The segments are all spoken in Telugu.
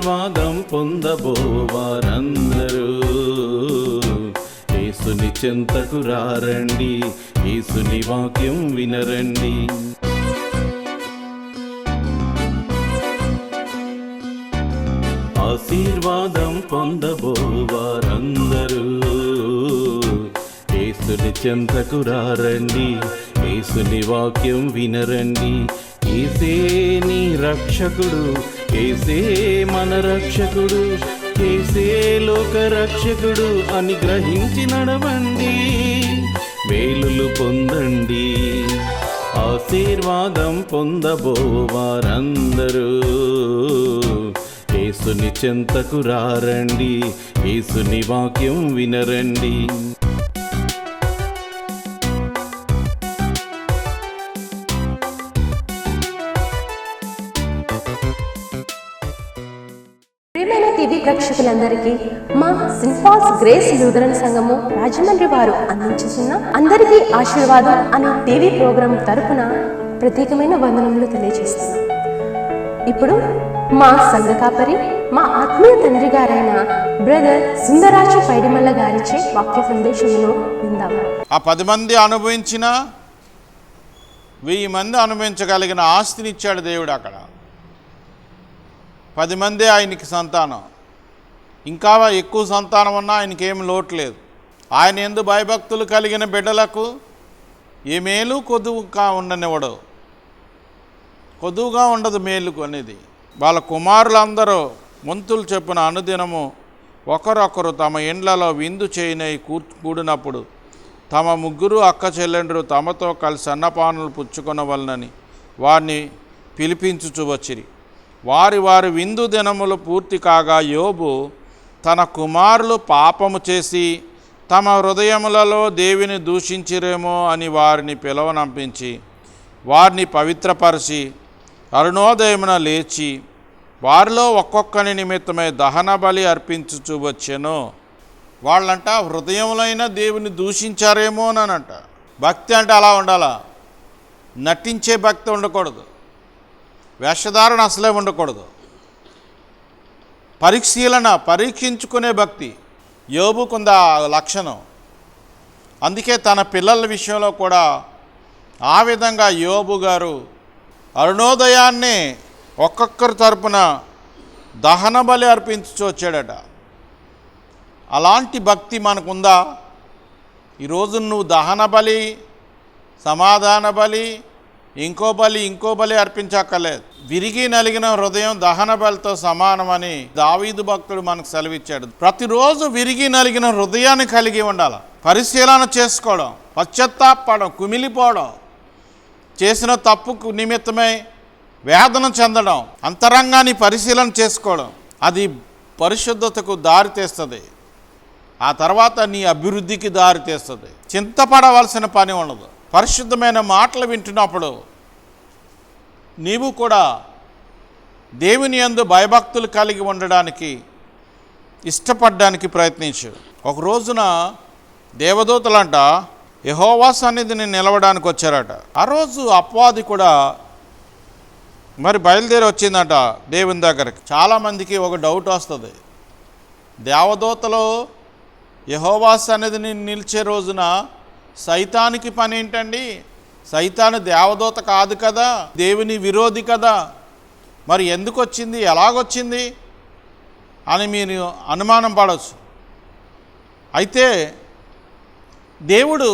ఆశీర్వాదం పొందబోవారందరూ యేసుని చెంతకు రారండి, యేసుని వాక్యం వినరండి. ఆశీర్వాదం పొందబోవారందరూ యేసుని చెంతకు రారండి, యేసుని వాక్యం వినరండి. యేసే నీ రక్షకుడు, యేసే మన రక్షకుడు, యేసే లోక రక్షకుడు అని గ్రహించి నడవండి, మేలులు పొందండి. ఆశీర్వాదం పొందబోవారందరూ యేసుని చెంతకు రారండి, యేసుని వాక్యం వినరండి. టీవీ ప్రేక్షకులందరికీ మా సింపాస్ గ్రేస్ లూథరన్ సంఘము రాజమండ్రి వారు అందించుతున్న అందరికీ ఆశీర్వాదం అనే టీవీ ప్రోగ్రాం తరపున ప్రత్యేకమైన వందనములు తెలియజేస్తున్నాం. ఇప్పుడు మా సంఘ కాపరి, మా ఆత్మీయ తండ్రి గారైన బ్రదర్ సుందరాజు పైడిమల్ల గారిచే వాక్య సందేశమును విందాము. ఆ 10 మంది అనుభవించిన 1000 మంది అనుభవించగలిగిన ఆస్తినిచ్చాడు దేవుడు. అక్కడ 10 మందే ఆయనకి సంతానం. ఇంకా ఎక్కువ సంతానం ఉన్నా ఆయనకి ఏమి లోటు లేదు. ఆయన యందు భయభక్తులు కలిగిన బిడ్డలకు ఏ మేలు కొదువుగా ఉండనివ్వడు. కొదువుగా ఉండదు మేలు అనేది. వాళ్ళ కుమారులందరూ వంతులు చొప్పున అనుదినము ఒకరొకరు తమ ఇండ్లలో విందు చేయనై కూడినప్పుడు తమ 3 అక్క చెల్లెండ్రు తమతో కలిసి అన్నపానులు పుచ్చుకొనవలనని వారిని పిలిపించుచు వచ్చిరి. వారి విందు దినములు పూర్తి కాగా యోబు తన కుమారులు పాపము చేసి తమ హృదయములలో దేవుని దూషించిరేమో అని వారిని పిలవనంపించి వారిని పవిత్రపరిచి అరుణోదయమున లేచి వారిలో ఒక్కొక్కని నిమిత్తమై దహన బలి అర్పించుచూ వచ్చెను. వాళ్ళంట హృదయములైన దేవుని దూషించారేమో అనంట. భక్తి అంటే అలా ఉండాలా. నటించే భక్తి ఉండకూడదు, వేషధారణ అసలే ఉండకూడదు. పరీక్షించుకునే భక్తి యోబుకుంది ఆ లక్షణం. అందుకే తన పిల్లల విషయంలో కూడా ఆ విధంగా యోబు గారు అరుణోదయాన్నే ఒక్కొక్కరి తరపున దహన బలి అర్పించుచూ వచ్చాడట. అలాంటి భక్తి మనకుందా? ఈరోజు నువ్వు దహన బలి, సమాధాన బలి, ఇంకో బలి అర్పించక్కర్లేదు. విరిగి నలిగిన హృదయం దహన బలితో సమానమని దావీదు భక్తుడు మనకు సెలవిచ్చాడు. ప్రతిరోజు విరిగి నలిగిన హృదయాన్ని కలిగి ఉండాలి. పరిశీలన చేసుకోవడం, పశ్చాత్తాపడం, కుమిలిపోవడం, చేసిన తప్పుకు నిమిత్తమై వేదన చెందడం, అంతరంగాన్ని పరిశీలన చేసుకోవడం, అది పరిశుద్ధతకు దారి తీస్తుంది. ఆ తర్వాత నీ అభివృద్ధికి దారి తీస్తుంది. చింతపడవలసిన పని ఉండదు. పరిశుద్ధమైన మాటలు వింటున్నప్పుడు నీవు కూడా దేవుని యందు భయభక్తులు కలిగి ఉండడానికి ఇష్టపడడానికి ప్రయత్నించు. ఒక రోజున దేవదూతలంట యెహోవా సన్నిధిని నిలవడానికి వచ్చారట. ఆ రోజు అపవాది కూడా మరి బయలుదేరి వచ్చిందట దేవుని దగ్గరికి. చాలామందికి ఒక డౌట్ వస్తుంది, దేవదూతలు యెహోవా సన్నిధిని నిలిచే రోజున సైతానికి పని ఏంటండి? సైతాను దేవదూత కాదు కదా, దేవుని విరోధి కదా, మరి ఎందుకు వచ్చింది, ఎలాగొచ్చింది అని మీరు అనుమానం పడవచ్చు. అయితే దేవుడు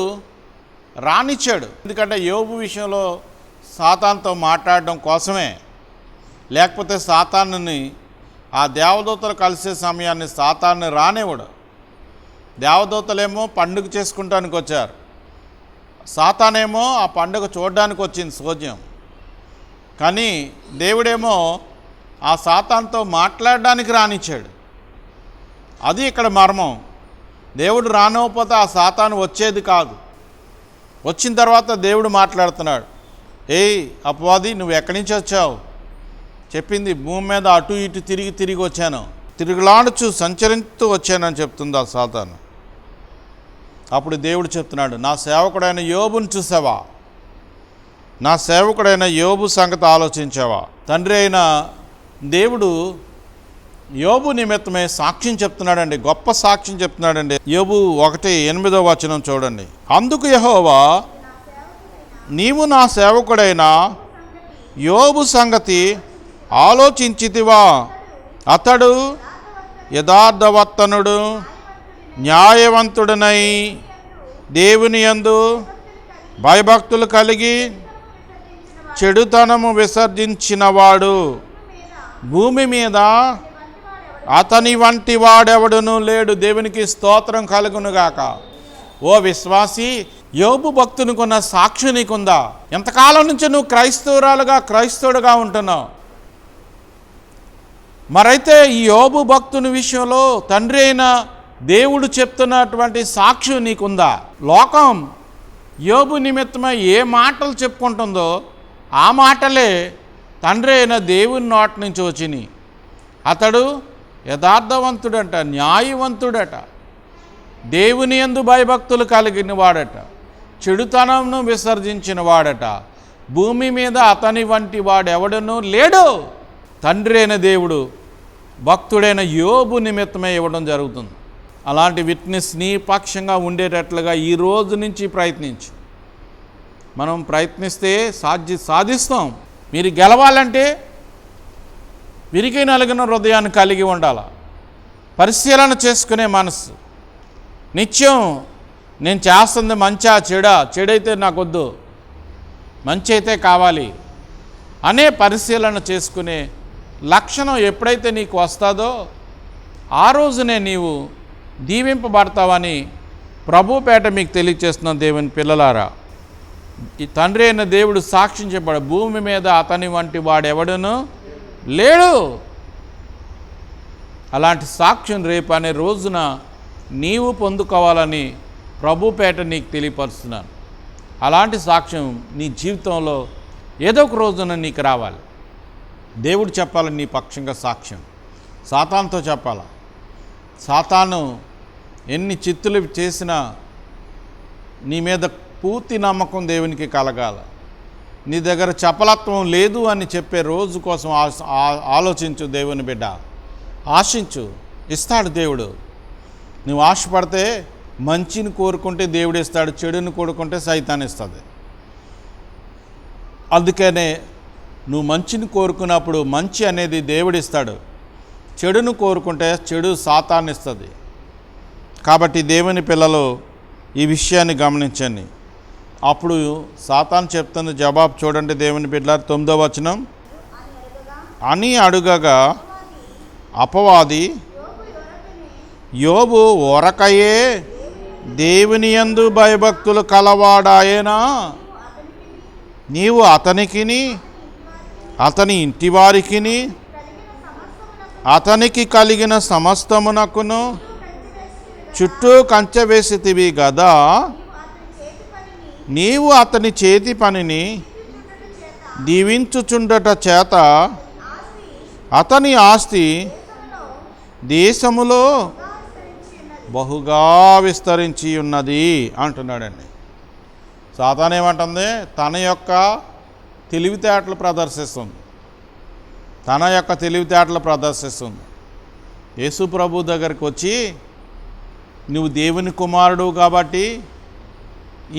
రానిచ్చాడు. ఎందుకంటే యోబు విషయంలో సాతానుతో మాట్లాడడం కోసమే. లేకపోతే సాతానుని ఆ దేవదూతలు కలిసే సమయాన్ని సాతాన్ని రానివ్వడు. దేవదూతలేమో పండుగ చేసుకుంటానికి వచ్చారు, సాతానేమో ఆ పండుగ చూడడానికి వచ్చింది సోజ్యం. కానీ దేవుడేమో ఆ సాతానుతో మాట్లాడడానికి రానిచ్చాడు. అది ఇక్కడ మర్మం. దేవుడు రానివ్వకపోతే ఆ సాతాను వచ్చేది కాదు. వచ్చిన తర్వాత దేవుడు మాట్లాడుతున్నాడు. ఏయ్ అపవాది, నువ్వు ఎక్కడి నుంచి వచ్చావు? చెప్పింది, భూమి మీద అటు ఇటు తిరిగి వచ్చాను, తిరుగులాడుచు సంచరిస్తూ వచ్చానని చెప్తుంది ఆ సాతాను. అప్పుడు దేవుడు చెప్తున్నాడు, నా సేవకుడైన యోబుని చూసావా? నా సేవకుడైన యోబు సంగతి ఆలోచించావా? తండ్రి అయిన దేవుడు యోబు నిమిత్తమే సాక్ష్యం చెప్తున్నాడండి, గొప్ప సాక్ష్యం చెప్తున్నాడండి. యోబు 1:8 చూడండి. అందుకు యెహోవా, నీవు నా సేవకుడైన యోబు సంగతి ఆలోచించితివా? అతడు యథార్థవర్తనుడు, న్యాయవంతుడనై దేవుని యందు భయభక్తులు కలిగి చెడుతనము విసర్జించినవాడు. భూమి మీద అతని వంటి వాడెవడును లేడు. దేవునికి స్తోత్రం కలుగునుగాక. ఓ విశ్వాసి, యోబు భక్తునికున్న సాక్షి నీకుందా? ఎంతకాలం నుంచి నువ్వు క్రైస్తవుడుగా ఉంటున్నావు? మరైతే ఈ యోబు భక్తుని విషయంలో తండ్రి అయిన దేవుడు చెప్తున్నటువంటి సాక్షి నీకుందా? లోకం యోబు నిమిత్తమై ఏ మాటలు చెప్పుకుంటుందో ఆ మాటలే తండ్రి అయిన దేవుని నోటి నుంచి వచ్చినాయి. అతడు యథార్థవంతుడట, న్యాయవంతుడట, దేవుని యందు భయభక్తులు కలిగిన వాడట, చెడుతనంను విసర్జించిన వాడట. భూమి మీద అతని వంటి వాడెవడనూ లేడు. తండ్రి అయిన దేవుడు భక్తుడైన యోబు నిమిత్తమే ఇవ్వడం జరుగుతుంది. అలాంటి విట్నెస్ నీ పక్షంగా ఉండేటట్లుగా ఈ రోజు నుంచి ప్రయత్నించు. మనం ప్రయత్నిస్తే సాధిస్తాం. మీరు గెలవాలంటే విరిగి నలిగిన హృదయాన్ని కలిగి ఉండాలి. పరిశీలన చేసుకునే మనసు. నిత్యం నేను చేస్తుంది మంచా చెడా, చెడైతే నాకొద్దు, మంచి అయితే కావాలి అనే పరిశీలన చేసుకునే లక్షణం ఎప్పుడైతే నీకు వస్తుందో ఆ రోజునే నీవు దీవింపబడతావని ప్రభుపేట మీకు తెలియచేస్తున్నాం. దేవుని పిల్లలారా, ఈ తండ్రి అయిన దేవుడు సాక్ష్యం చెప్పాడు, భూమి మీద అతని వంటి వాడెవడును లేడు. అలాంటి సాక్ష్యం రేపు అనే రోజున నీవు పొందుకోవాలని ప్రభుపేట నీకు తెలియపరుస్తున్నాను. అలాంటి సాక్ష్యం నీ జీవితంలో ఏదో ఒక రోజున నీకు రావాలి. దేవుడు చెప్పాలి నీ పక్షంగా సాక్ష్యం. సాతానుతో చెప్పాలి. సాతాను ఎన్ని చిత్తులు చేసినా నీ మీద పూర్తి నమ్మకం దేవునికి కలగాలి. నీ దగ్గర చపలత్వం లేదు అని చెప్పే రోజు కోసం ఆలోచించు. దేవుని బిడ్డ ఆశించు, ఇస్తాడు దేవుడు. నువ్వు ఆశపడితే మంచిని కోరుకుంటే దేవుడు ఇస్తాడు, చెడుని కోరుకుంటే సైతాన్ ఇస్తుంది. అందుకనే నువ్వు మంచిని కోరుకున్నప్పుడు మంచి అనేది దేవుడు ఇస్తాడు, చెడును కోరుకుంటే చెడు సాతాను ఇస్తుంది. కాబట్టి దేవుని పిల్లలు ఈ విషయాన్ని గమనించండి. అప్పుడు సాతాను చెప్తున్న జవాబు చూడండి. దేవుని బిడ్డలారా 9వ వచనం, అని అడుగగా అపవాది, యోబు ఒరకయే దేవుని యందు భయభక్తులు కలవాడాయేనా? నీవు అతనికిని అతని ఇంటివారికిని అతనికి కలిగిన సమస్తమునకును చుట్టూ కంచె వేసితివి గదా? నీవు అతని చేతి పనిని దీవించుచుండట చేత అతని ఆస్తి దేశములో బహుగా విస్తరించి ఉన్నది అంటున్నాడండి. సాతాను ఏమంటుంది? తన యొక్క తెలివితేటలు ప్రదర్శిస్తుంది. యేసు ప్రభు దగ్గరికి వచ్చి, నువ్వు దేవుని కుమారుడు కాబట్టి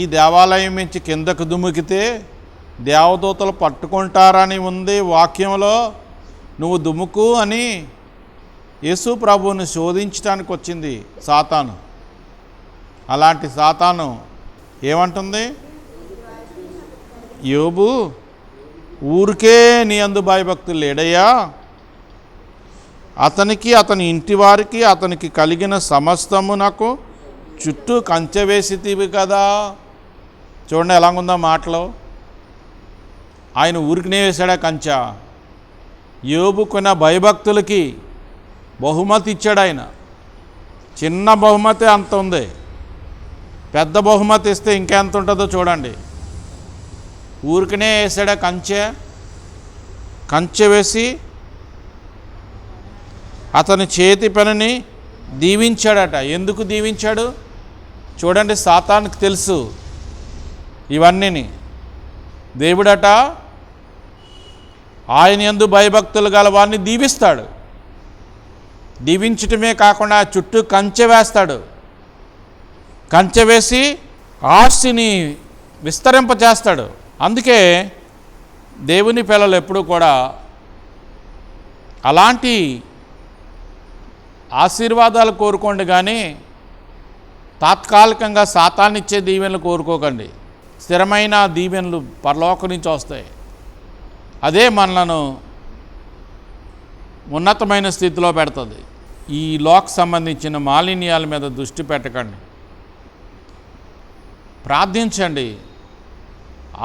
ఈ దేవాలయం నుంచి కిందకు దుముకితే దేవదూతలు పట్టుకుంటారని ఉంది వాక్యంలో, నువ్వు దుముకు అని యేసు ప్రభువుని శోధించడానికి వచ్చింది సాతాను. అలాంటి సాతాను ఏమంటుంది? యోబు ఊరికే నీ అందు భయభక్తులు లేడయ్యా, అతనికి అతని ఇంటి వారికి అతనికి కలిగిన సమస్తమునకు చుట్టూ కంచె వేసితివి కదా. చూడండి ఎలాగుందో మాటలో. ఆయన ఊరికినే వేశాడా కంచె? యోబుకున్న భయభక్తులకి బహుమతి ఇచ్చాడు ఆయన. చిన్న బహుమతి అంత ఉంది, పెద్ద బహుమతి ఇస్తే ఇంకెంత ఉంటుందో చూడండి. ఊరికనే వేసాడా కంచె వేసి అతని చేతి పనిని దీవించాడట. ఎందుకు దీవించాడు చూడండి. సాతానుకు తెలుసు ఇవన్నీని. దేవుడట ఆయన యందు భయభక్తులు గల వారిని దీవిస్తాడు. దీవించటమే కాకుండా చుట్టూ కంచె వేస్తాడు. కంచె వేసి ఆస్తిని విస్తరింపచేస్తాడు. అందుకే దేవుని పిల్లలు ఎప్పుడూ కూడా అలాంటి ఆశీర్వాదాలు కోరుకోండి, కానీ తాత్కాలికంగా సాతాన్నిచ్చే దీవెనలు కోరుకోకండి. స్థిరమైన దీవెనలు పరలోకం నుంచి వస్తాయి. అదే మనలను ఉన్నతమైన స్థితిలో పెడుతుంది. ఈ లోక సంబంధించిన మాలిన్యాల మీద దృష్టి పెట్టకండి, ప్రార్థించండి.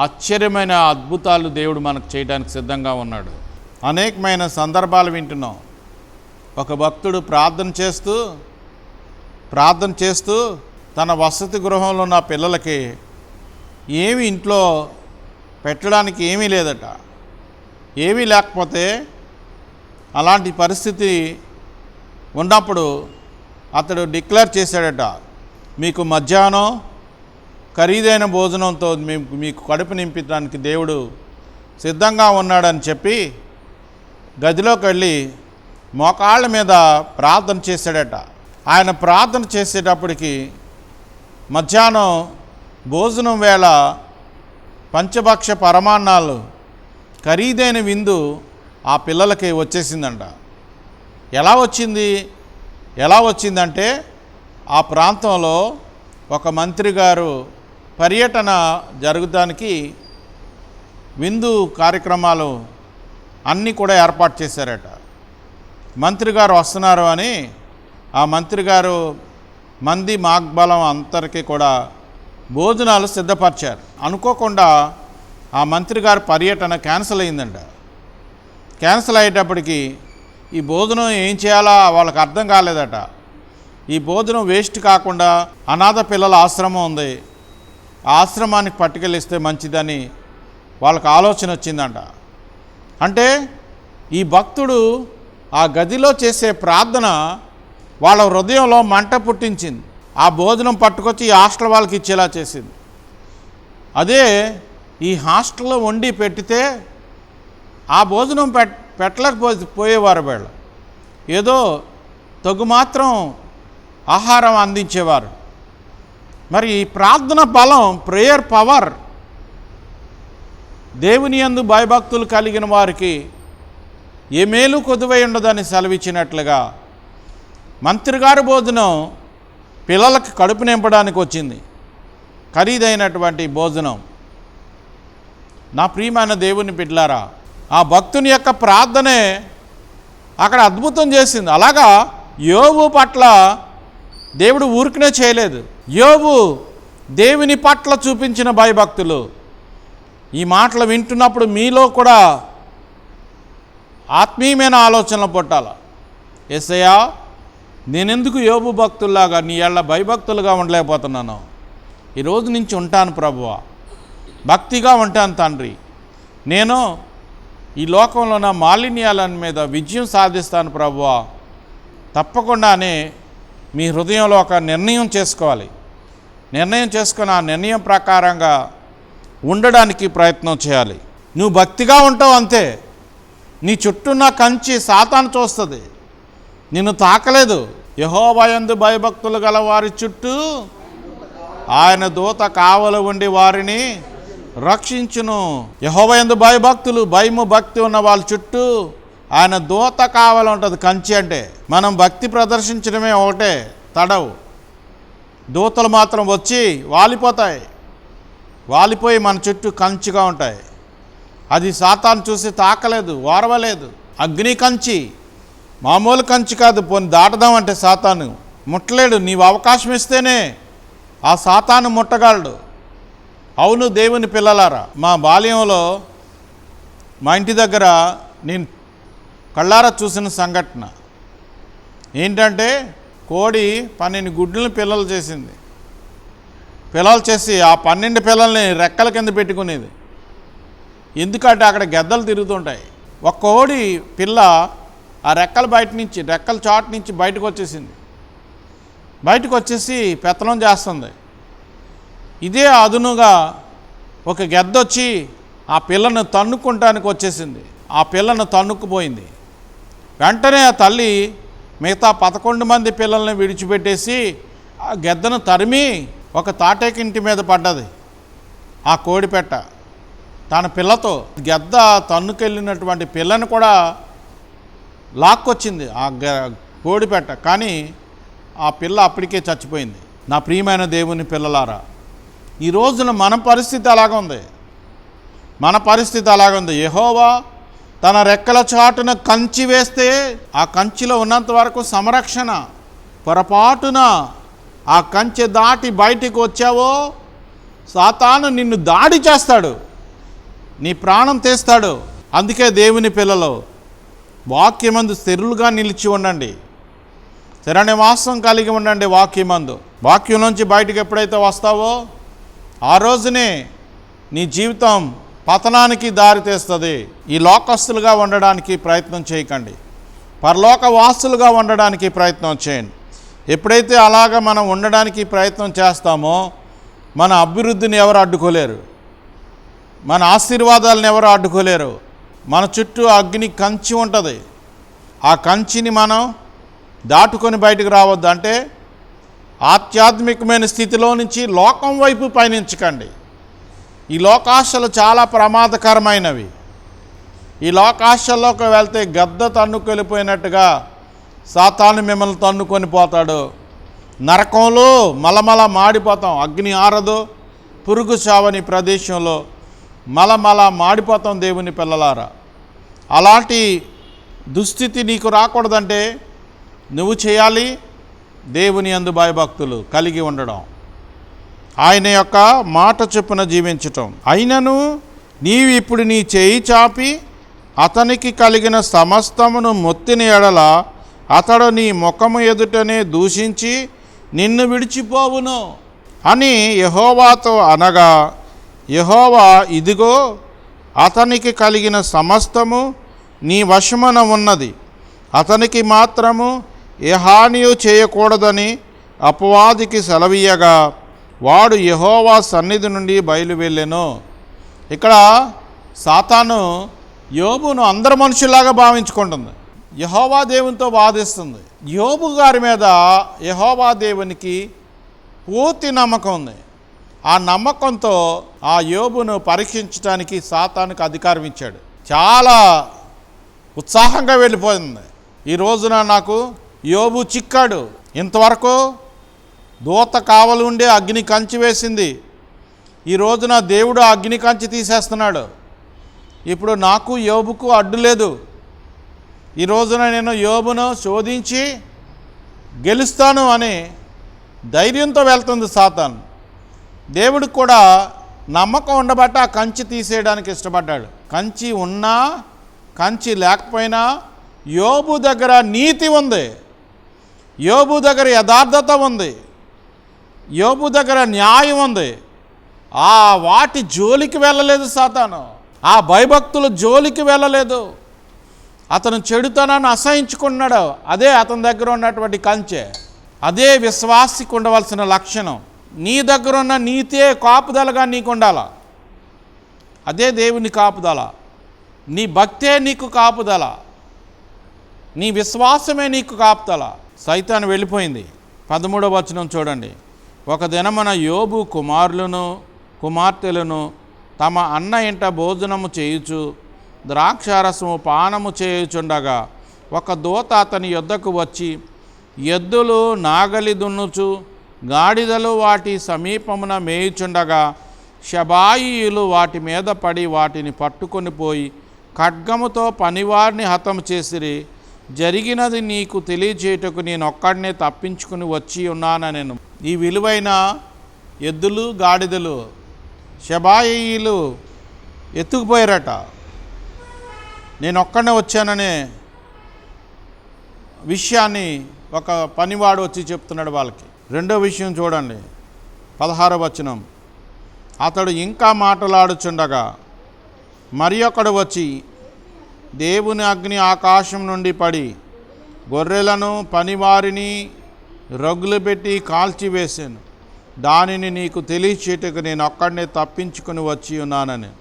ఆశ్చర్యమైన అద్భుతాలు దేవుడు మనకు చేయడానికి సిద్ధంగా ఉన్నాడు. అనేకమైన సందర్భాలు వింటున్నాం. ఒక భక్తుడు ప్రార్థన చేస్తూ తన వసతి గృహంలో ఉన్న పిల్లలకి ఏమి ఇంట్లో పెట్టడానికి ఏమీ లేదట. ఏమీ లేకపోతే అలాంటి పరిస్థితి ఉన్నప్పుడు అతడు డిక్లేర్ చేశాడట, మీకు మధ్యాహ్నం ఖరీదైన భోజనంతో మీకు కడుపు నింపడానికి దేవుడు సిద్ధంగా ఉన్నాడని చెప్పి గదిలోకి వెళ్ళి మోకాళ్ళ మీద ప్రార్థన చేశాడట. ఆయన ప్రార్థన చేసేటప్పటికి మధ్యాహ్నం భోజనం వేళ పంచభక్ష పరమాన్నాలు ఖరీదైన విందు ఆ పిల్లలకి వచ్చేసిందంట. ఎలా వచ్చిందంటే ఆ ప్రాంతంలో ఒక మంత్రి గారు పర్యటన జరగడానికి విందు కార్యక్రమాలు అన్నీ కూడా ఏర్పాటు చేశారట. మంత్రి గారు వస్తున్నారు అని ఆ మంత్రి గారు మంది మాగ్బలం అందరికీ కూడా భోజనాలు సిద్ధపరిచారు. అనుకోకుండా ఆ మంత్రి గారి పర్యటన క్యాన్సిల్ అయిందంట. క్యాన్సిల్ అయ్యేటప్పటికి ఈ భోజనం ఏం చేయాలో వాళ్ళకి అర్థం కాలేదట. ఈ భోజనం వేస్ట్ కాకుండా అనాథ పిల్లల ఆశ్రమం ఉంది, ఆ ఆశ్రమానికి పట్టుకెళ్ళిస్తే మంచిదని వాళ్ళకి ఆలోచన వచ్చిందంట. అంటే ఈ భక్తుడు ఆ గదిలో చేసే ప్రార్థన వాళ్ళ హృదయంలో మంట పుట్టించింది. ఆ భోజనం పట్టుకొచ్చి ఈ హాస్టల్ వాళ్ళకి ఇచ్చేలా చేసింది. అదే ఈ హాస్టల్లో వండి పెట్టితే ఆ భోజనం పెట్టలేకపోయేవారు వీళ్ళు. ఏదో తగు మాత్రం ఆహారం అందించేవారు. మరి ఈ ప్రార్థన బలం, ప్రేయర్ పవర్ దేవుని యందు భయభక్తులు కలిగిన వారికి ఏ మేలు కొదువై ఉండదని సెలవిచ్చినట్లుగా మంత్రి గారి భోజనం పిల్లలకి కడుపు నింపడానికి వచ్చింది. ఖరీదైనటువంటి భోజనం. నా ప్రియమైన దేవుని బిడ్డలారా, ఆ భక్తుని యొక్క ప్రార్థనే అక్కడ అద్భుతం చేసింది. అలాగా యోబు పట్ల దేవుడు ఊరికనే చేయలేదు. యోబు దేవుని పట్ల చూపించిన భయభక్తులు. ఈ మాటలు వింటున్నప్పుడు మీలో కూడా ఆత్మీయమైన ఆలోచనలు పుట్టాలి. యేసయ్యా, నేనెందుకు యోబు భక్తుల్లాగా నీ ఏళ్ళ భయభక్తులుగా ఉండలేకపోతున్నాను? ఈరోజు నుంచి ఉంటాను ప్రభువా, భక్తిగా ఉంటాను తండ్రి. నేను ఈ లోకంలో నా మాలిన్యాల మీద విజయం సాధిస్తాను ప్రభువా. తప్పకుండానే మీ హృదయంలో ఒక నిర్ణయం చేసుకోవాలి. నిర్ణయం చేసుకొని ఆ నిర్ణయం ప్రకారంగా ఉండడానికి ప్రయత్నం చేయాలి. నువ్వు భక్తిగా ఉంటావు అంతే. నీ చుట్టూన్న కంచి సాతాను చూస్తుంది, నిన్ను తాకలేదు. యెహోవా యందు భయభక్తులు గల వారి చుట్టూ ఆయన దూత కావలి ఉండి వారిని రక్షించును. యెహోవా యందు భయభక్తులు, భయము భక్తి ఉన్న వాళ్ళ చుట్టూ ఆయన దూత కావలి ఉంటుంది. కంచి అంటే మనం భక్తి ప్రదర్శించడమే ఒకటే తడవు. దూతలు మాత్రం వచ్చి వాలిపోయి మన చుట్టూ కంచిగా ఉంటాయి. అది సాతాను చూసి తాకలేదు, ఓర్వలేదు. అగ్ని కంచి, మామూలు కంచి కాదు. పోని దాటదామంటే సాతాను ముట్టలేడు. నీవు అవకాశం ఇస్తేనే ఆ సాతాను ముట్టగలడు. అవును దేవుని పిల్లలారా, మా బాల్యంలో మా ఇంటి దగ్గర నేను కళ్ళారా చూసిన సంఘటన ఏంటంటే, కోడి 12 గుడ్లను పిల్లలు చేసింది. పిల్లలు చేసి ఆ 12 పిల్లల్ని రెక్కల కింద పెట్టుకునేది. ఎందుకంటే అక్కడ గెద్దలు తిరుగుతుంటాయి. ఒక కోడి పిల్ల ఆ రెక్కల చాటు నుంచి బయటకు వచ్చేసి పెత్తనం చేస్తుంది. ఇదే అదునుగా ఒక గెద్దొచ్చి ఆ పిల్లను తన్నుకుంటానికి వచ్చేసింది. ఆ పిల్లను తన్నుకుపోయింది. వెంటనే ఆ తల్లి మిగతా 11 మంది పిల్లల్ని విడిచిపెట్టేసి ఆ గెద్దను తరిమి ఒక తాటేకింటి మీద పడ్డది ఆ కోడిపెట్ట తన పిల్లతో. గెద్ద తన్నుకెళ్ళినటువంటి పిల్లని కూడా లాక్కొచ్చింది ఆ కోడిపెట్ట, కానీ ఆ పిల్ల అప్పటికే చచ్చిపోయింది. నా ప్రియమైన దేవుని పిల్లలారా, ఈ రోజున మన పరిస్థితి అలాగుంది. మన పరిస్థితి అలాగుంది. యెహోవా తన రెక్కల చాటున కంచి వేస్తే ఆ కంచిలో ఉన్నంత వరకు సంరక్షణ. పొరపాటున ఆ కంచె దాటి బయటికి వచ్చావో సాతాను నిన్ను దాడి చేస్తాడు, నీ ప్రాణం తీస్తాడు. అందుకే దేవుని పిల్లలు వాక్యమందు స్థిరులుగా నిలిచి ఉండండి, స్థిర నివాసం కలిగి ఉండండి. వాక్యం నుంచి బయటకు ఎప్పుడైతే వస్తావో ఆ రోజునే నీ జీవితం పతనానికి దారి తీస్తుంది. ఈ లోకస్తులుగా ఉండడానికి ప్రయత్నం చేయకండి, పరలోక వాసులుగా ఉండడానికి ప్రయత్నం చేయండి. ఎప్పుడైతే అలాగా మనం ఉండడానికి ప్రయత్నం చేస్తామో మన అభివృద్ధిని ఎవరు అడ్డుకోలేరు, మన ఆశీర్వాదాలను ఎవరు అడ్డుకోలేరు. మన చుట్టూ అగ్ని కంచి ఉంటుంది. ఆ కంచిని మనం దాటుకొని బయటకు రావద్దు. అంటే ఆధ్యాత్మికమైన స్థితిలో నుంచి లోకం వైపు పయనించకండి. ఈ లోకాశలు చాలా ప్రమాదకరమైనవి. ఈ లోకాశల్లోకి వెళ్తే గద్ద తన్నుకెళ్ళిపోయినట్టుగా సాతాను మిమ్మల్ని తన్నుకొని పోతాడు. నరకంలో మలమల మాడిపోతాం. అగ్ని ఆరదు, పురుగు చావని ప్రదేశంలో మలమల మాడిపోతాం. దేవుని పిల్లలారా, అలాంటి దుస్థితి నీకు రాకూడదంటే నువ్వు చేయాలి దేవుని యందు భయభక్తులు కలిగి ఉండడం, ఆయన యొక్క మాట చొప్పున జీవించటం. అయినను నీవు ఇప్పుడు నీ చేయి చాపి అతనికి కలిగిన సమస్తమును మొత్తిన ఎడల అతడు నీ ముఖము ఎదుటనే దూషించి నిన్ను విడిచిపోవును అని యెహోవాతో అనగా, యెహోవా ఇదిగో అతనికి కలిగిన సమస్తము నీ వశమున ఉన్నది, అతనికి మాత్రము ఏ హానియు చేయకూడదని అపవాదికి సెలవీయగా వాడు యెహోవా సన్నిధి నుండి బయలువెళ్ళెను. ఇక్కడ సాతాను యోబును అందరు మనుషులాగా భావించుకుంటుంది, యెహోవా దేవునితో వాదిస్తుంది. యోబు గారి మీద యెహోవా దేవునికి పూర్తి నమ్మకం ఉంది. ఆ నమ్మకంతో ఆ యోబును పరీక్షించడానికి సాతానుకు అధికారం ఇచ్చాడు. చాలా ఉత్సాహంగా వెళ్ళిపోయింది. ఈ రోజున నాకు యోబు చిక్కాడు. ఇంతవరకు దూత కావలి ఉండే అగ్ని కంచి వేసింది, ఈ రోజున దేవుడు అగ్ని కంచి తీసేస్తున్నాడు. ఇప్పుడు నాకు యోబుకు అడ్డు లేదు. ఈ రోజున నేను యోబును శోధించి గెలుస్తాను అని ధైర్యంతో వెళ్తుంది సాతాను. దేవుడికి కూడా నమ్మకం ఉండబట్టి ఆ కంచి తీసేయడానికి ఇష్టపడ్డాడు. కంచి ఉన్నా కంచి లేకపోయినా యోబు దగ్గర నీతి ఉంది, యోబు దగ్గర యథార్థత ఉంది, యోబు దగ్గర న్యాయం ఉంది. ఆ వాటి జోలికి వెళ్ళలేదు సాతాను, ఆ భయభక్తుల జోలికి వెళ్ళలేదు. అతను చెడుతనాన్ని అసహించుకున్నాడు. అదే అతని దగ్గర ఉన్నటువంటి కంచె. అదే విశ్వాసికి ఉండవలసిన లక్షణం. నీ దగ్గర ఉన్న నీతే కాపుదలగా నీకు ఉండాల. అదే దేవుని కాపుదల. నీ భక్తే నీకు కాపుదల, నీ విశ్వాసమే నీకు కాపుదల. సైతాను వెళ్ళిపోయింది. 13వ వచనం చూడండి. ఒక దినమున యోబు కుమారులను కుమార్తెలను తమ అన్న ఇంట భోజనము చేయుచు ద్రాక్షారసము పానము చేయుచుండగా ఒక దూత అతని యొద్దకు వచ్చి, ఎద్దులు నాగలి దున్నుచు గాడిదలు వాటి సమీపమున మేయుచుండగా షబాయియులు వాటి మీద పడి వాటిని పట్టుకొని పోయి ఖడ్గముతో పనివారిని హతము చేసిరి. జరిగినది నీకు తెలియచేయటకు నేను ఒక్కడినే తప్పించుకుని వచ్చి ఉన్నానెను. ఈ విలువైన ఎద్దులు గాడిదలు షబాయియులు ఎత్తుకుపోయారట. నేను ఒక్కడనే వచ్చాననే విషయాన్ని ఒక పనివాడు వచ్చి చెప్తున్నాడు వాళ్ళకి. రెండో విషయం చూడండి, 16వ వచనం. అతడు ఇంకా మాట్లాడుచుండగా మరి ఒకడు వచ్చి దేవుని అగ్ని ఆకాశం నుండి పడి గొర్రెలను పనివారిని రగ్గులు పెట్టి కాల్చివేశాను. దానిని నీకు తెలియచేటకు నేను ఒక్కడినే తప్పించుకుని వచ్చి ఉన్నానని.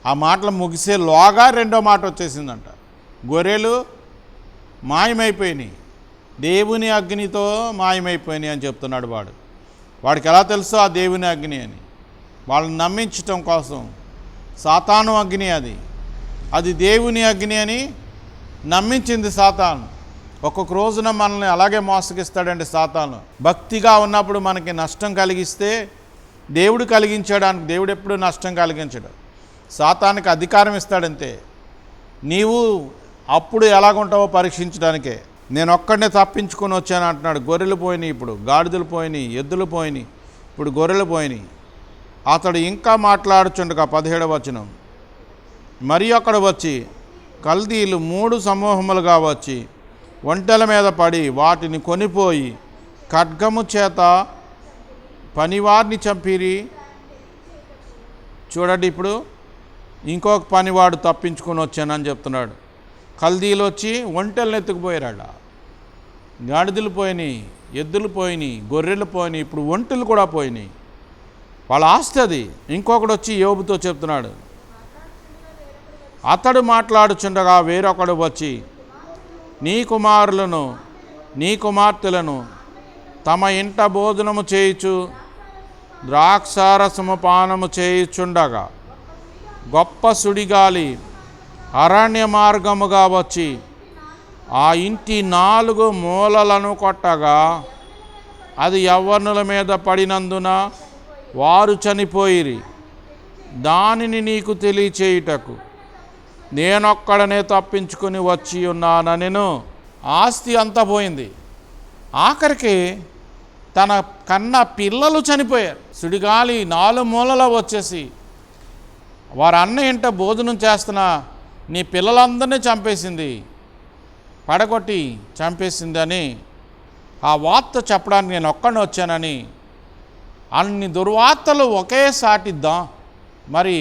ఆ మాటలు ముగిసే లోగా రెండో మాట వచ్చేసిందంట. గొర్రెలు మాయమైపోయినాయి, దేవుని అగ్నితో మాయమైపోయినాయి అని చెప్తున్నాడు వాడికి ఎలా తెలుసో ఆ దేవుని అగ్ని అని. వాళ్ళని నమ్మించటం కోసం సాతాను అగ్ని అది దేవుని అగ్ని అని నమ్మించింది సాతాను. ఒక్కొక్క రోజున మనల్ని అలాగే మోసగిస్తాడండి సాతాను. భక్తిగా ఉన్నప్పుడు మనకి నష్టం కలిగిస్తే దేవుడు కలిగించడానికి, దేవుడు ఎప్పుడు నష్టం కలిగించడు. సాతానికి అధికారం ఇస్తాడంతే. నీవు అప్పుడు ఎలాగుంటావో పరీక్షించడానికే. నేను ఒక్కడనే తప్పించుకొని వచ్చాను అంటున్నాడు. గొర్రెలు పోయినాయి, ఇప్పుడు గాడిదలు పోయినాయి, ఎద్దులు పోయినాయి, ఇప్పుడు గొర్రెలు పోయినాయి. అతడు ఇంకా మాట్లాడుచుండగా 17వ వచనం, మరి అక్కడ వచ్చి కల్దీలు 3 సమూహములుగా వచ్చి ఒంటెల మీద పడి వాటిని కొనిపోయి ఖడ్గము చేత పనివారిని చంపిరి. చూడండి, ఇప్పుడు ఇంకొక పనివాడు తప్పించుకొని వచ్చానని చెప్తున్నాడు. కల్దీలు వచ్చి ఒంటెలను ఎత్తుకుపోయారు. గాడిదలు పోయినాయి, ఎద్దులు పోయినాయి, గొర్రెలు పోయినాయి, ఇప్పుడు ఒంటెలు కూడా పోయినాయి. వాళ్ళ ఆస్తి అది. ఇంకొకడు వచ్చి యోబుతో చెప్తున్నాడు. అతడు మాట్లాడుచుండగా వేరొకడు వచ్చి నీ కుమారులను నీ కుమార్తెలను తమ ఇంట భోజనము చేయుచు ద్రాక్షారసము పానము చేయుచుండగా గొప్ప సుడిగాలి అరణ్య మార్గముగా వచ్చి ఆ ఇంటి 4 మూలలను కొట్టగా అది యవ్వనుల మీద పడినందున వారు చనిపోయిరి. దానిని నీకు తెలియచేయుటకు నేనొక్కడనే తప్పించుకొని వచ్చి ఉన్నానెను. ఆస్తి అంతా పోయింది. ఆఖరికి తన కన్న పిల్లలు చనిపోయారు. సుడిగాలి 4 మూలలో వచ్చేసి వారి అన్న ఇంట భోజనం చేస్తున్న నీ పిల్లలందరినీ చంపేసింది, పడగొట్టి చంపేసిందని ఆ వార్త చెప్పడానికి నేను ఒక్కడిని వచ్చానని అన్ని దుర్వార్తలు ఒకేసాటిద్దాం. మరి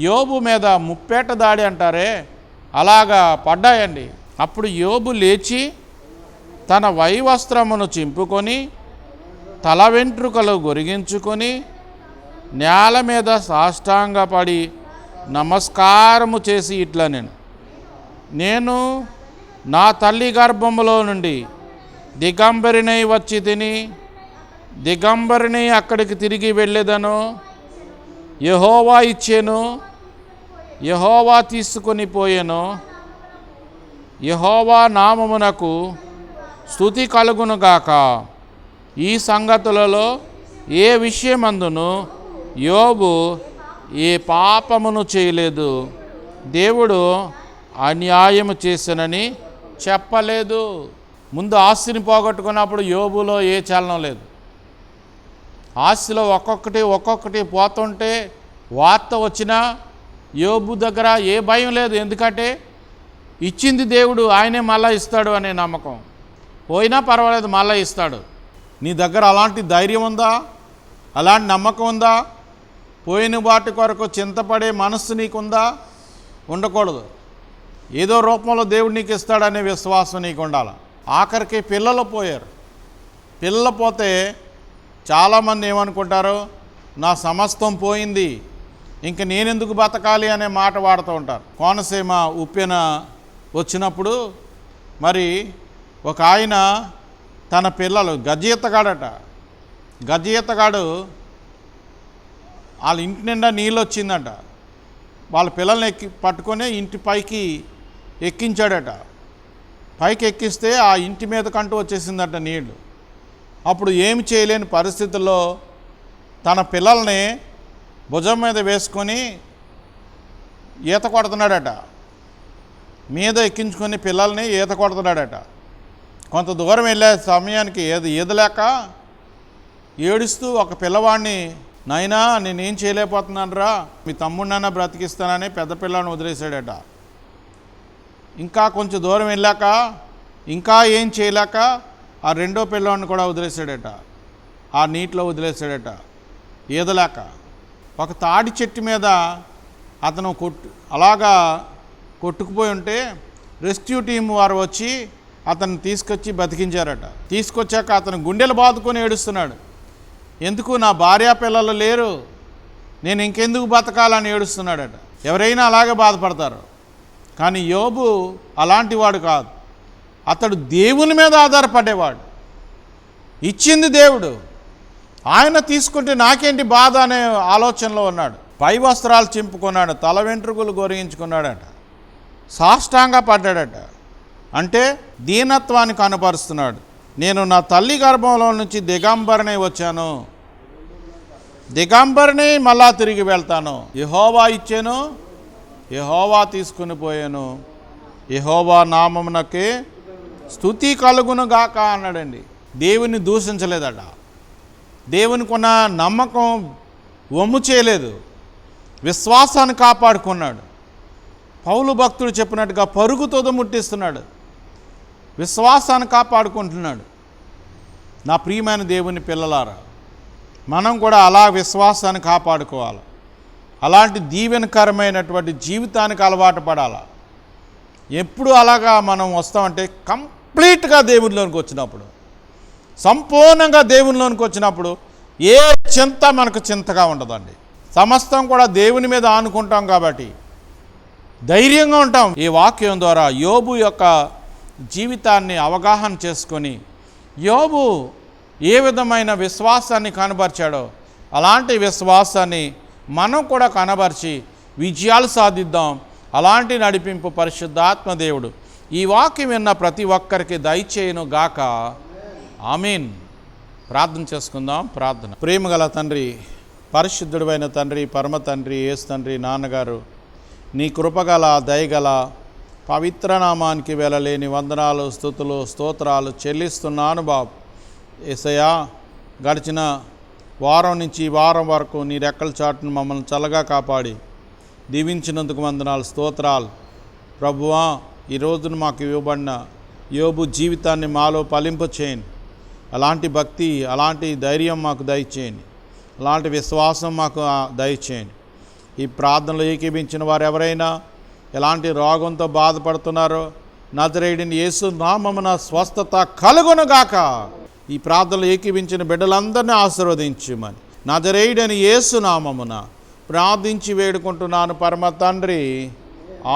యోబు మీద ముప్పేట దాడి అంటారే, అలాగా పడ్డాయండి. అప్పుడు యోబు లేచి తన వైవస్త్రమును చింపుకొని తల వెంట్రుకలు గొరిగించుకొని నేల మీద సాష్టాంగపడి నమస్కారము చేసి ఇట్లా నేను నా తల్లి గర్భములో నుండి దిగంబరినై వచ్చి తిని దిగంబరిని అక్కడికి తిరిగి వెళ్ళేదను. యెహోవా ఇచ్చెను, యెహోవా తీసుకొని పోయెను. యెహోవా నామమునకు స్తుతి కలుగునుగాక. ఈ సంగతులలో ఏ విషయమందును యోబు ఏ పాపమును చేయలేదు, దేవుడు అన్యాయము చేశానని చెప్పలేదు. ముందు ఆస్తిని పోగొట్టుకున్నప్పుడు యోబులో ఏ చలనం లేదు. ఆస్తిలో ఒక్కొక్కటి పోతుంటే వార్త వచ్చినా యోబు దగ్గర ఏ భయం లేదు. ఎందుకంటే ఇచ్చింది దేవుడు, ఆయనే మళ్ళా ఇస్తాడు అనే నమ్మకం. పోయినా పర్వాలేదు, మళ్ళా ఇస్తాడు. నీ దగ్గర అలాంటి ధైర్యం ఉందా? అలాంటి నమ్మకం ఉందా? పోయిన వాటి కొరకు చింతపడే మనస్సు నీకుందా? ఉండకూడదు. ఏదో రూపంలో దేవుడు నీకు ఇస్తాడనే విశ్వాసం నీకు ఉండాలి. ఆఖరికి పిల్లలు పోయారు. పిల్లలు పోతే చాలామంది ఏమనుకుంటారు, నా సమస్తం పోయింది, ఇంక నేనెందుకు బతకాలి అనే మాట వాడుతూ ఉంటారు. కోనసీమ ఉప్పెన వచ్చినప్పుడు మరి ఒక ఆయన తన పిల్లలు గజ్జీతగాడు వాళ్ళ ఇంటి నిండా నీళ్ళు వచ్చిందట. వాళ్ళ పిల్లల్ని పట్టుకొని ఇంటి పైకి ఎక్కించాడట. పైకి ఎక్కిస్తే ఆ ఇంటి మీద కంటూ వచ్చేసిందట నీళ్లు. అప్పుడు ఏమి చేయలేని పరిస్థితుల్లో తన పిల్లల్ని భుజం మీద వేసుకొని ఈత కొడుతున్నాడట. మీద ఎక్కించుకొని పిల్లల్ని ఈత కొడుతున్నాడట. కొంత దూరం వెళ్ళే సమయానికి ఈదలేక ఏడుస్తూ ఒక పిల్లవాడిని, నాయనా నేనేం చేయలేకపోతున్నానురా, మీ తమ్ముడినైనా బ్రతికిస్తానని పెద్ద పిల్లని వదిలేశాడట. ఇంకా కొంచెం దూరం వెళ్ళాక ఇంకా ఏం చేయలేక ఆ రెండో పిల్లవాడిని కూడా వదిలేశాడట. ఆ నీటిలో వదిలేశాడట ఈదలేక. ఒక తాడి చెట్టు మీద అతను అలాగా కొట్టుకుపోయి ఉంటే రెస్క్యూ టీం వారు వచ్చి అతన్ని తీసుకొచ్చి బతికించారట. తీసుకొచ్చాక అతను గుండెలు బాదుకొని ఏడుస్తున్నాడు. ఎందుకు, నా భార్య పిల్లలు లేరు, నేను ఇంకెందుకు బతకాలని ఏడుస్తున్నాడట. ఎవరైనా అలాగే బాధపడతారు, కానీ యోబు అలాంటి వాడు కాదు. అతడు దేవుని మీద ఆధారపడేవాడు. ఇచ్చింది దేవుడు, ఆయన తీసుకుంటే నాకేంటి బాధ అనే ఆలోచనలో ఉన్నాడు. పై వస్త్రాలు చింపుకున్నాడు, తల వెంట్రుకలు గొరిగించుకున్నాడట, సాష్టాంగ పడ్డాడట. అంటే దీనత్వాన్ని కనపరుస్తున్నాడు. నేను నా తల్లి గర్భంలో నుంచి దిగంబరనే వచ్చాను, దిగంబరనే మళ్ళా తిరిగి వెళ్తాను. యెహోవా ఇచ్చాను, యెహోవా తీసుకుని పోయాను, యెహోవా నామమునకే స్తుతి కలుగును గాక అన్నాడండి. దేవుని దూషించలేదట, దేవునికి ఉన్న నమ్మకం వమ్ము చేయలేదు, విశ్వాసాన్ని కాపాడుకున్నాడు. పౌలు భక్తుడు చెప్పినట్టుగా పరుగు తొదముట్టిస్తున్నాడు, విశ్వాసాన్ని కాపాడుకుంటున్నాడు. నా ప్రియమైన దేవుని పిల్లలారా, మనం కూడా అలా విశ్వాసాన్ని కాపాడుకోవాలి. అలాంటి దీవెనకరమైనటువంటి జీవితానికి అలవాటు పడాలి. ఎప్పుడు అలాగా మనం వస్తామంటే కంప్లీట్గా దేవునిలోనికి వచ్చినప్పుడు, సంపూర్ణంగా దేవునిలోనికి వచ్చినప్పుడు ఏ చింత మనకు చింతగా ఉండదండి. సమస్తం కూడా దేవుని మీద ఆనుకుంటాం కాబట్టి ధైర్యంగా ఉంటాం. ఈ వాక్యం ద్వారా యోబు యొక్క జీవితాన్ని అవగాహన చేసుకొని యోబు ఏ విధమైన విశ్వాసాన్ని కనబరిచాడో అలాంటి విశ్వాసాన్ని మనం కూడా కనబరిచి విజయాలు సాధిద్దాం. అలాంటి నడిపింపు పరిశుద్ధాత్మ దేవుడు ఈ వాక్యం విన్న ప్రతి ఒక్కరికి దయచేయును గాక. ఆమీన్. ప్రార్థన చేసుకుందాం. ప్రార్థన. ప్రేమగల తండ్రి, పరిశుద్ధుడైన తండ్రి, పరమ తండ్రి, యేసు తండ్రి, నాన్నగారు, నీ కృపగల దయగల పవిత్ర నామానికి వెళ్ళలేని వందనాలు, స్తుతులు, స్తోత్రాలు చెల్లిస్తున్నాను బాబు. యేసయ్యా, గడిచిన వారం నుంచి ఈ వారం వరకు నీ రెక్కల చాటును మమ్మల్ని చల్లగా కాపాడి దీవించినందుకు వందనాలు, స్తోత్రాలు. ప్రభువా, ఈ రోజున మాకు ఇవ్వబడిన యోబు జీవితాన్ని మాలో ఫలింప చేయండి. అలాంటి భక్తి, అలాంటి ధైర్యం మాకు దయచేయండి, అలాంటి విశ్వాసం మాకు దయచేయండి. ఈ ప్రార్థనలో ఏకీభించిన వారు ఎవరైనా ఎలాంటి రోగంతో బాధపడుతున్నారో నజరేయుడిని యేసు నామమున స్వస్థత కలుగునుగాక. ఈ ప్రార్థనలో ఏకీభించిన బిడ్డలందరినీ ఆశీర్వదించమని నజరేయుడని యేసు నామమున ప్రార్థించి వేడుకుంటున్నాను పరమ తండ్రి.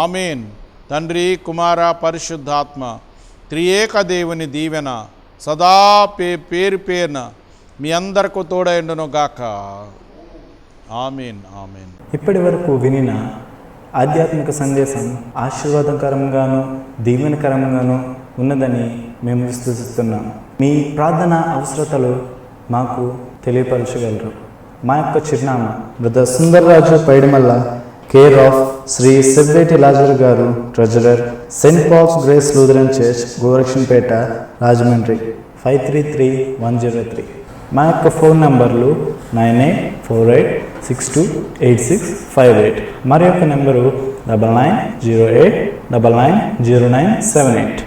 ఆమేన్. తండ్రి, కుమార, పరిశుద్ధాత్మ త్రియేక దేవుని దీవెన సదా పేరు పేరున మీ అందరికీ తోడైండును గాక. ఆమేన్. ఆమేన్. ఇప్పటి వరకు వినిన ఆధ్యాత్మిక సందేశం ఆశీర్వాదకరంగాను దీవెనకరంగాను ఉన్నదని మేము విశ్వసిస్తున్నాం. మీ ప్రార్థన అవసరతలు మాకు తెలియపరచగలరు. మా యొక్క చిరునామా brother Sundarraju Paidimalla, care of Shri Sebbeti Lazar గారు, treasurer, Saint Paul's Grace Lutheran church, Gorakshanpeta, Rajahmundry 533103. మా యొక్క ఫోన్ నంబర్లు 9848628658. మరి యొక్క నెంబరు 9908990978.